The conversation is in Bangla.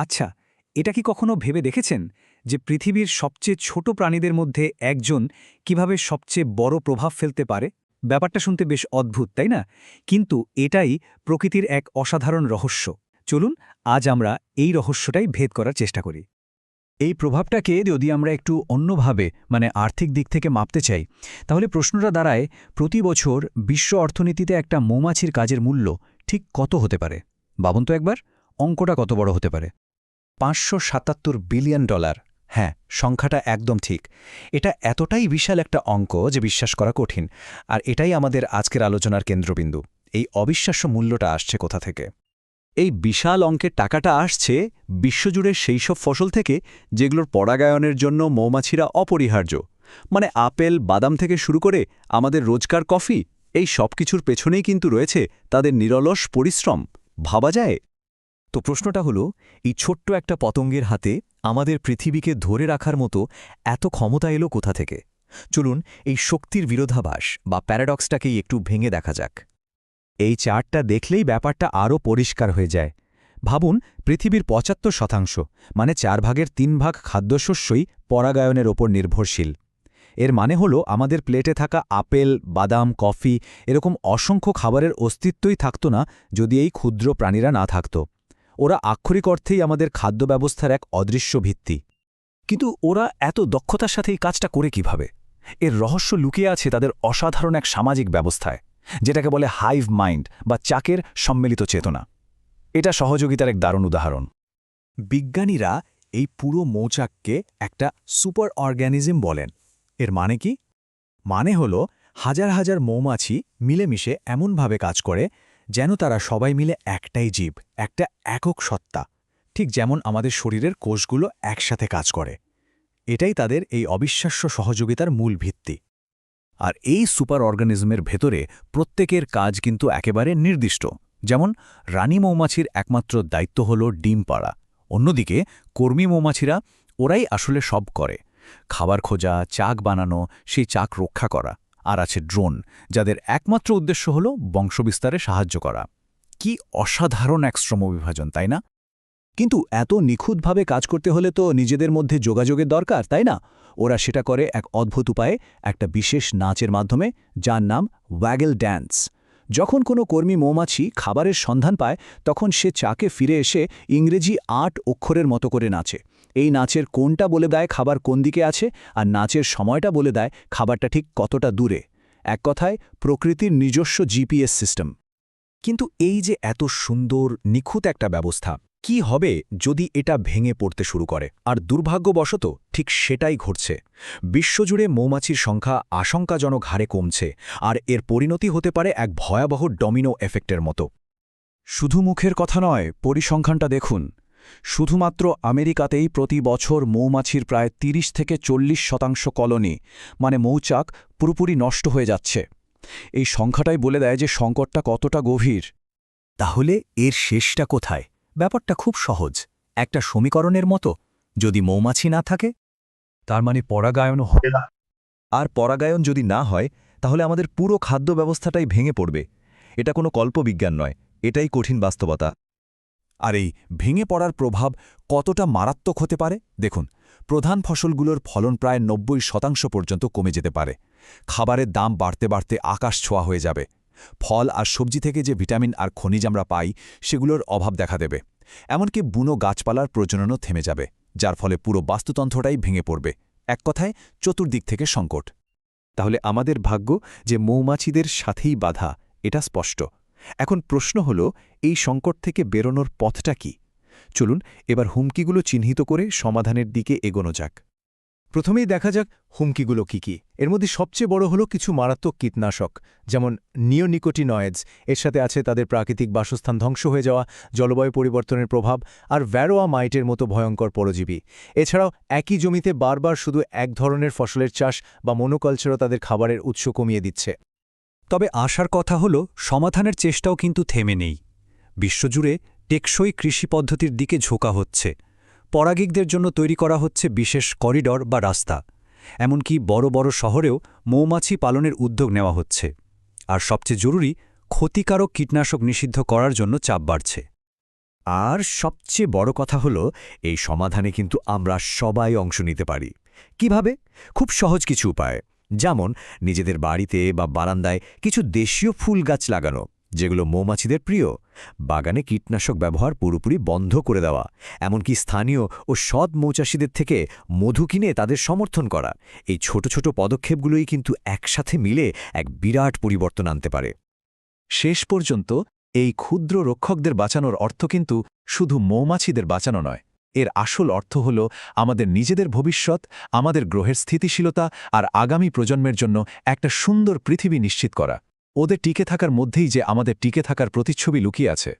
আচ্ছা, এটা কি কখনো ভেবে দেখেছেন যে পৃথিবীর সবচেয়ে ছোট প্রাণীদের মধ্যে একজন কিভাবে সবচেয়ে বড় প্রভাব ফেলতে পারে? ব্যাপারটা শুনতে বেশ অদ্ভুত, তাই না? কিন্তু এটাই প্রকৃতির এক অসাধারণ রহস্য। চলুন আজ আমরা এই রহস্যটাই ভেদ করার চেষ্টা করি। এই প্রভাবটাকে যদি আমরা একটু অন্যভাবে আর্থিক দিক থেকে মাপতে চাই, তাহলে প্রশ্নটা দাঁড়ায় প্রতি বছর বিশ্ব অর্থনীতিতে একটা মৌমাছির কাজের মূল্য ঠিক কত হতে পারে? ভাবুন তো একবার, অঙ্কটা কত বড় হতে পারে? $577 বিলিয়ন। হ্যাঁ, সংখ্যাটা একদম ঠিক। এটা এতটাই বিশাল একটা অঙ্ক যে বিশ্বাস করা কঠিন। আর এটাই আমাদের আজকের আলোচনার কেন্দ্রবিন্দু। এই অবিশ্বাস্য মূল্যটা আসছে কোথা থেকে? এই বিশাল অঙ্কের টাকাটা আসছে বিশ্বজুড়ে সেই সব ফসল থেকে যেগুলোর পরাগায়নের জন্য মৌমাছিরা অপরিহার্য। মানে আপেল, বাদাম থেকে শুরু করে আমাদের রোজকার কফি, এই সব কিছুর পেছনেই কিন্তু রয়েছে তাদের নিরলস পরিশ্রম। ভাবা যায়? তো প্রশ্নটা হলো, এই ছোট্ট একটা পতঙ্গের হাতে আমাদের পৃথিবীকে ধরে রাখার মতো এত ক্ষমতা এলো কোথা থেকে? চলুন এই শক্তির বিরোধাভাস বা প্যারাডক্সটাকেই একটু ভেঙে দেখা যাক। এই চার্টটা দেখলেই ব্যাপারটা আরও পরিষ্কার হয়ে যায়। ভাবুন, পৃথিবীর ৭৫%, মানে 4 ভাগের 3 ভাগ খাদ্যশস্যই পরাগায়নের ওপর নির্ভরশীল। এর মানে হলো আমাদের প্লেটে থাকা আপেল, বাদাম, কফি এরকম অসংখ্য খাবারের অস্তিত্বই থাকত না যদি এই ক্ষুদ্র প্রাণীরা না থাকত। ওরা আক্ষরিক অর্থেই আমাদের খাদ্য ব্যবস্থার এক অদৃশ্য ভিত্তি। কিন্তু ওরা এত দক্ষতার সাথে এই কাজটা করে কিভাবে? এর রহস্য লুকিয়ে আছে তাদের অসাধারণ এক সামাজিক ব্যবস্থায়, যেটাকে বলে হাইভ মাইন্ড বা চাকের সম্মিলিত চেতনা। এটা সহযোগিতার এক দারুণ উদাহরণ। বিজ্ঞানীরা এই পুরো মৌচাককে একটা সুপার অর্গানিজম বলেন। এর মানে কি? মানে হল হাজার হাজার মৌমাছি মিলেমিশে এমনভাবে কাজ করে যেন তারা সবাই মিলে একটাই জীব, একটা একক সত্তা, ঠিক যেমন আমাদের শরীরের কোষগুলো একসাথে কাজ করে। এটাই তাদের এই অবিশ্বাস্য সহযোগিতার মূল ভিত্তি। আর এই সুপার অর্গানিজমের ভেতরে প্রত্যেকের কাজ কিন্তু একেবারে নির্দিষ্ট। যেমন রানী মৌমাছির একমাত্র দায়িত্ব হল ডিম পাড়া। অন্যদিকে কর্মী মৌমাছিরা, ওরাই আসলে সব করে, খাবার খোঁজা, চাক বানানো, সেই চাক রক্ষা করা। আর আছে ড্রোন, যাদের একমাত্র উদ্দেশ্য হল বংশবিস্তারে সাহায্য করা। কি অসাধারণ এক শ্রমবিভাজন, তাই না? কিন্তু এত নিখুঁতভাবে কাজ করতে হলে তো নিজেদের মধ্যে যোগাযোগের দরকার, তাই না? ওরা সেটা করে এক অদ্ভুত উপায়ে, একটা বিশেষ নাচের মাধ্যমে, যার নাম ওয়াগেল ড্যান্স। যখন কোনো কর্মী মৌমাছি খাবারের সন্ধান পায়, তখন সে চাকে ফিরে এসে ইংরেজি ৮ অক্ষরের মতো করে নাচে। এই নাচের কোনটা বলে দেয় খাবার কোন দিকে আছে, আর নাচের সময়টা বলে দেয় খাবারটা ঠিক কতটা দূরে। এক কথায় প্রকৃতির নিজস্ব জিপিএস সিস্টেম। কিন্তু এই যে এত সুন্দর নিখুঁত একটা ব্যবস্থা, কি হবে যদি এটা ভেঙে পড়তে শুরু করে? আর দুর্ভাগ্যবশত ঠিক সেটাই ঘটছে। বিশ্বজুড়ে মৌমাছির সংখ্যা আশঙ্কাজনক হারে কমছে, আর এর পরিণতি হতে পারে এক ভয়াবহ ডমিনো এফেক্টের মতো। শুধু মুখের কথা নয়, পরিসংখ্যানটা দেখুন। শুধুমাত্র আমেরিকাতেই প্রতি বছর মৌমাছির প্রায় ৩০ থেকে ৪০% কলোনি, মানে মৌচাক, পুরোপুরি নষ্ট হয়ে যাচ্ছে। এই সংখ্যাটাই বলে দেয় যে সংকটটা কতটা গভীর। তাহলে এর শেষটা কোথায়? ব্যাপারটা খুব সহজ, একটা সমীকরণের মতো। যদি মৌমাছি না থাকে, তার মানে পরাগায়নও হবে না। আর পরাগায়ন যদি না হয়, তাহলে আমাদের পুরো খাদ্য ব্যবস্থাটাই ভেঙে পড়বে। এটা কোনো কল্পবিজ্ঞান নয়, এটাই কঠিন বাস্তবতা। আর এই ভেঙে পড়ার প্রভাব কতটা মারাত্মক হতে পারে দেখুন। প্রধান ফসলগুলোর ফলন প্রায় ৯০% পর্যন্ত কমে যেতে পারে। খাবারের দাম বাড়তে বাড়তে আকাশ ছোঁয়া হয়ে যাবে। ফল আর সবজি থেকে যে ভিটামিন আর খনিজ আমরা পাই, সেগুলোর অভাব দেখা দেবে। এমনকি বুনো গাছপালার প্রজননও থেমে যাবে, যার ফলে পুরো বাস্তুতন্ত্রটাই ভেঙে পড়বে। এক কথায় চতুর্দিক থেকে সংকট। তাহলে আমাদের ভাগ্য যে মৌমাছিদের সাথেই বাধা, এটা স্পষ্ট। এখন প্রশ্ন হল, এই সংকট থেকে বেরোনোর পথটা কি? চলুন এবার হুমকিগুলো চিহ্নিত করে সমাধানের দিকে এগোনো যাক। প্রথমেই দেখা যাক হুমকিগুলো কি কি। এর মধ্যে সবচেয়ে বড় হলো কিছু মারাত্মক কীটনাশক, যেমন নিওনিকোটিনয়েডস। এর সাথে আছে তাদের প্রাকৃতিক বাসস্থান ধ্বংস হয়ে যাওয়া, জলবায়ু পরিবর্তনের প্রভাব, আর ভ্যারোয়া মাইটের মতো ভয়ঙ্কর পরজীবী। এছাড়াও একই জমিতে বারবার শুধু এক ধরনের ফসলের চাষ বা মনোকালচারও তাদের খাবারের উৎস কমিয়ে দিচ্ছে। তবে আশার কথা হল, সমাধানের চেষ্টাও কিন্তু থেমে নেই। বিশ্বজুড়ে টেকসই কৃষি পদ্ধতির দিকে ঝোঁকা হচ্ছে। পরাগিকদের জন্য তৈরি করা হচ্ছে বিশেষ করিডর বা রাস্তা। এমনকি বড় বড় শহরেও মৌমাছি পালনের উদ্যোগ নেওয়া হচ্ছে। আর সবচেয়ে জরুরি, ক্ষতিকারক কীটনাশক নিষিদ্ধ করার জন্য চাপ বাড়ছে। আর সবচেয়ে বড় কথা হলো এই সমাধানে কিন্তু আমরা সবাই অংশ নিতে পারি। কিভাবে? খুব সহজ কিছু উপায়, যেমন নিজেদের বাড়িতে বা বারান্দায় কিছু দেশীয় ফুল গাছ লাগানো, যেগুলো মৌমাছিদের প্রিয়, বাগানে কীটনাশক ব্যবহার পুরোপুরি বন্ধ করে দেওয়া, এমনকি স্থানীয় ও সৎ মৌচাষীদের থেকে মধু কিনে তাদের সমর্থন করা। এই ছোট ছোট পদক্ষেপগুলোই কিন্তু একসাথে মিলে এক বিরাট পরিবর্তন আনতে পারে। শেষ পর্যন্ত এই ক্ষুদ্র রক্ষকদের বাঁচানোর অর্থ কিন্তু শুধু মৌমাছিদের বাঁচানো নয়, এর আসল অর্থ হল আমাদের নিজেদের ভবিষ্যৎ, আমাদের গ্রহের স্থিতিশীলতা আর আগামী প্রজন্মের জন্য একটা সুন্দর পৃথিবী নিশ্চিত করা। ওদের টিকে থাকার মধ্যেই যে আমাদের টিকে থাকার প্রতিচ্ছবি লুকিয়ে আছে।